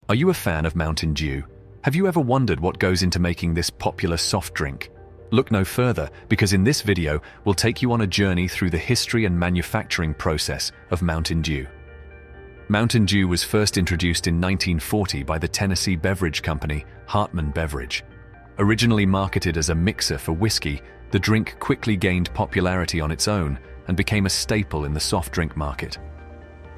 Are you a fan of Mountain Dew? Have you ever wondered what goes into making this popular soft drink? Look no further, because in this video, we'll take you on a journey through the history and manufacturing process of Mountain Dew. Mountain Dew was first introduced in 1940 by the Tennessee beverage company Hartman Beverage. Originally marketed as a mixer for whiskey, the drink quickly gained popularity on its own and became a staple in the soft drink market.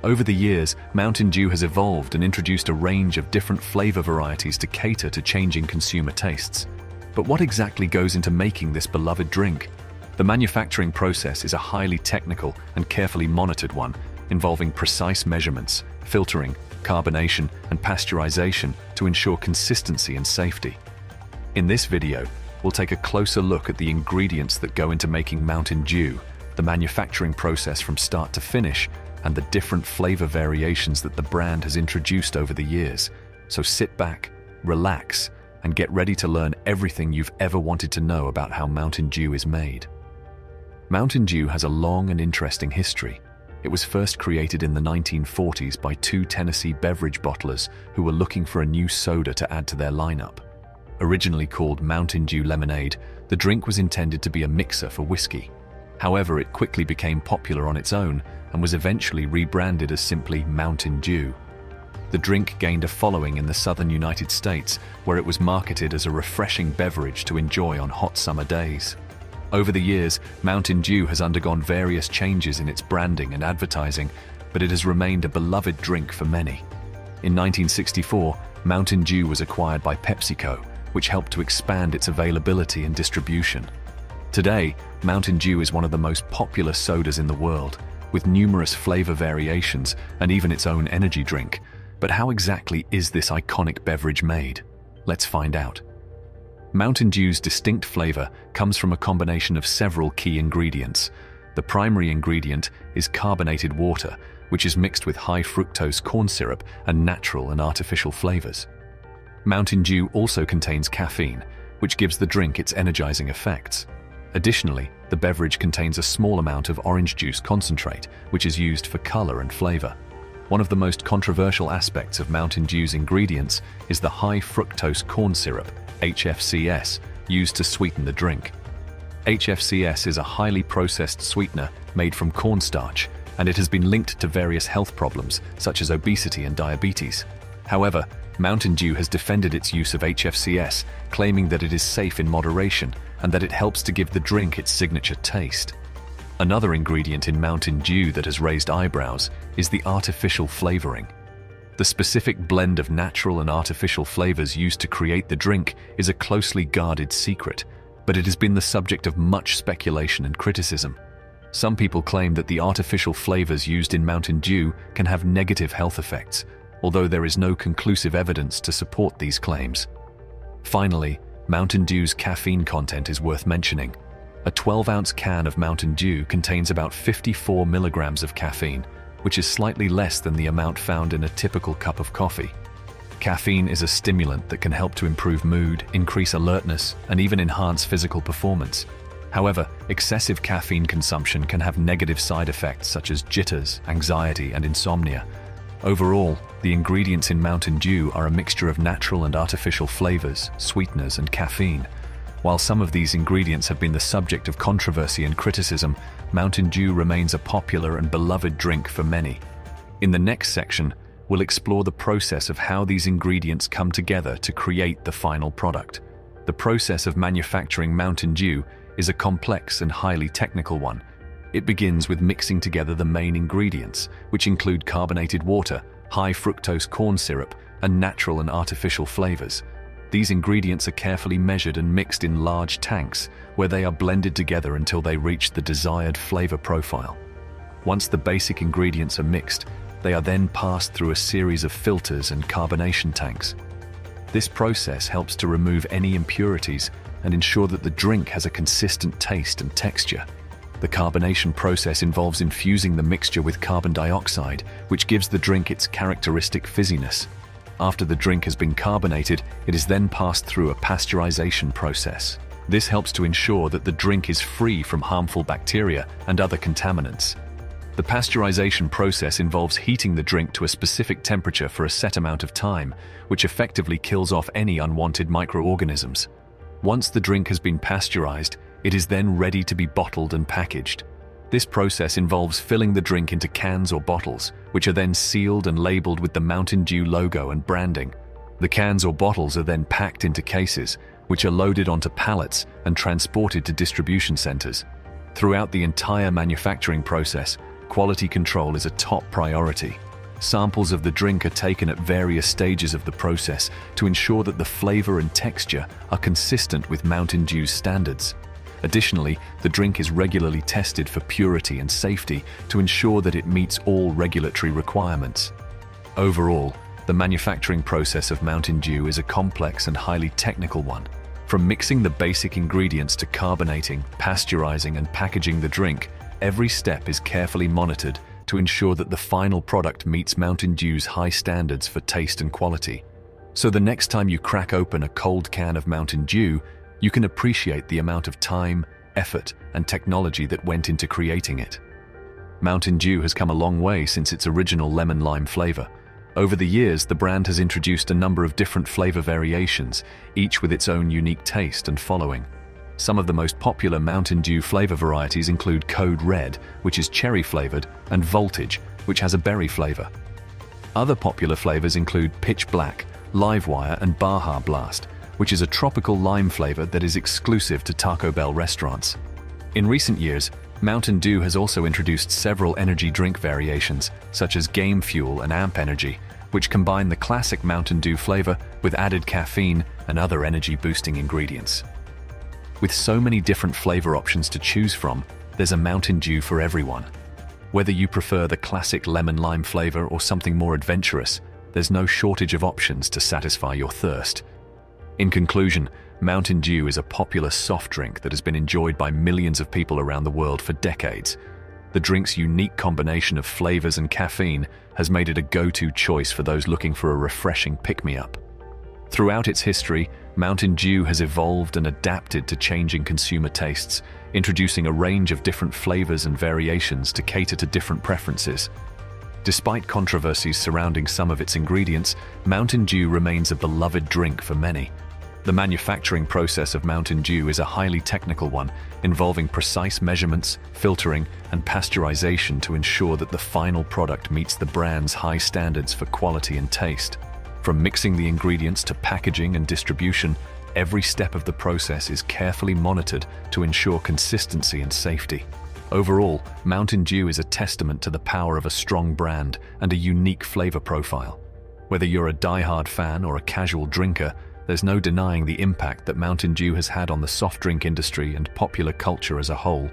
Over the years, Mountain Dew has evolved and introduced a range of different flavor varieties to cater to changing consumer tastes. But what exactly goes into making this beloved drink? The manufacturing process is a highly technical and carefully monitored one, involving precise measurements, filtering, carbonation, and pasteurization to ensure consistency and safety. In this video, we'll take a closer look at the ingredients that go into making Mountain Dew, the manufacturing process from start to finish, and the different flavor variations that the brand has introduced over the years. So sit back, relax, and get ready to learn everything you've ever wanted to know about how Mountain Dew is made. Mountain Dew has a long and interesting history. It was first created in the 1940s by two Tennessee beverage bottlers who were looking for a new soda to add to their lineup. Originally called Mountain Dew Lemonade, the drink was intended to be a mixer for whiskey. However, it quickly became popular on its own and was eventually rebranded as simply Mountain Dew. The drink gained a following in the southern United States, where it was marketed as a refreshing beverage to enjoy on hot summer days. Over the years, Mountain Dew has undergone various changes in its branding and advertising, but it has remained a beloved drink for many. In 1964, Mountain Dew was acquired by PepsiCo, which helped to expand its availability and distribution. Today, Mountain Dew is one of the most popular sodas in the world, with numerous flavor variations and even its own energy drink. But how exactly is this iconic beverage made? Let's find out. Mountain Dew's distinct flavor comes from a combination of several key ingredients. The primary ingredient is carbonated water, which is mixed with high fructose corn syrup and natural and artificial flavors. Mountain Dew also contains caffeine, which gives the drink its energizing effects. Additionally, the beverage contains a small amount of orange juice concentrate, which is used for color and flavor. One of the most controversial aspects of Mountain Dew's ingredients is the high fructose corn syrup, HFCS, used to sweeten the drink. HFCS is a highly processed sweetener made from cornstarch, and it has been linked to various health problems such as obesity and diabetes. However, Mountain Dew has defended its use of HFCS, claiming that it is safe in moderation and that it helps to give the drink its signature taste. Another ingredient in Mountain Dew that has raised eyebrows is the artificial flavoring. The specific blend of natural and artificial flavors used to create the drink is a closely guarded secret, but it has been the subject of much speculation and criticism. Some people claim that the artificial flavors used in Mountain Dew can have negative health effects, although there is no conclusive evidence to support these claims. Finally, Mountain Dew's caffeine content is worth mentioning. A 12-ounce can of Mountain Dew contains about 54 milligrams of caffeine, which is slightly less than the amount found in a typical cup of coffee. Caffeine is a stimulant that can help to improve mood, increase alertness, and even enhance physical performance. However, excessive caffeine consumption can have negative side effects such as jitters, anxiety, and insomnia. Overall, the ingredients in Mountain Dew are a mixture of natural and artificial flavors, sweeteners, and caffeine. While some of these ingredients have been the subject of controversy and criticism, Mountain Dew remains a popular and beloved drink for many. In the next section, we'll explore the process of how these ingredients come together to create the final product. The process of manufacturing Mountain Dew is a complex and highly technical one. It begins with mixing together the main ingredients, which include carbonated water, high fructose corn syrup, and natural and artificial flavors. These ingredients are carefully measured and mixed in large tanks, where they are blended together until they reach the desired flavor profile. Once the basic ingredients are mixed, they are then passed through a series of filters and carbonation tanks. This process helps to remove any impurities and ensure that the drink has a consistent taste and texture. The carbonation process involves infusing the mixture with carbon dioxide, which gives the drink its characteristic fizziness. After the drink has been carbonated, it is then passed through a pasteurization process. This helps to ensure that the drink is free from harmful bacteria and other contaminants. The pasteurization process involves heating the drink to a specific temperature for a set amount of time, which effectively kills off any unwanted microorganisms. Once the drink has been pasteurized, it is then ready to be bottled and packaged. This process involves filling the drink into cans or bottles, which are then sealed and labeled with the Mountain Dew logo and branding. The cans or bottles are then packed into cases, which are loaded onto pallets and transported to distribution centers. Throughout the entire manufacturing process, quality control is a top priority. Samples of the drink are taken at various stages of the process to ensure that the flavor and texture are consistent with Mountain Dew's standards. Additionally, the drink is regularly tested for purity and safety to ensure that it meets all regulatory requirements. Overall, the manufacturing process of Mountain Dew is a complex and highly technical one. From mixing the basic ingredients to carbonating, pasteurizing, and packaging the drink, every step is carefully monitored to ensure that the final product meets Mountain Dew's high standards for taste and quality. So the next time you crack open a cold can of Mountain Dew, you can appreciate the amount of time, effort, and technology that went into creating it. Mountain Dew has come a long way since its original lemon-lime flavor. Over the years, the brand has introduced a number of different flavor variations, each with its own unique taste and following. Some of the most popular Mountain Dew flavor varieties include Code Red, which is cherry-flavored, and Voltage, which has a berry flavor. Other popular flavors include Pitch Black, Livewire, and Baja Blast, which is a tropical lime flavor that is exclusive to Taco Bell restaurants. In recent years, Mountain Dew has also introduced several energy drink variations, such as Game Fuel and Amp Energy, which combine the classic Mountain Dew flavor with added caffeine and other energy-boosting ingredients. With so many different flavor options to choose from, there's a Mountain Dew for everyone. Whether you prefer the classic lemon-lime flavor or something more adventurous, there's no shortage of options to satisfy your thirst. In conclusion, Mountain Dew is a popular soft drink that has been enjoyed by millions of people around the world for decades. The drink's unique combination of flavors and caffeine has made it a go-to choice for those looking for a refreshing pick-me-up. Throughout its history, Mountain Dew has evolved and adapted to changing consumer tastes, introducing a range of different flavors and variations to cater to different preferences. Despite controversies surrounding some of its ingredients, Mountain Dew remains a beloved drink for many. The manufacturing process of Mountain Dew is a highly technical one, involving precise measurements, filtering, and pasteurization to ensure that the final product meets the brand's high standards for quality and taste. From mixing the ingredients to packaging and distribution, every step of the process is carefully monitored to ensure consistency and safety. Overall, Mountain Dew is a testament to the power of a strong brand and a unique flavor profile. Whether you're a die-hard fan or a casual drinker, there's no denying the impact that Mountain Dew has had on the soft drink industry and popular culture as a whole.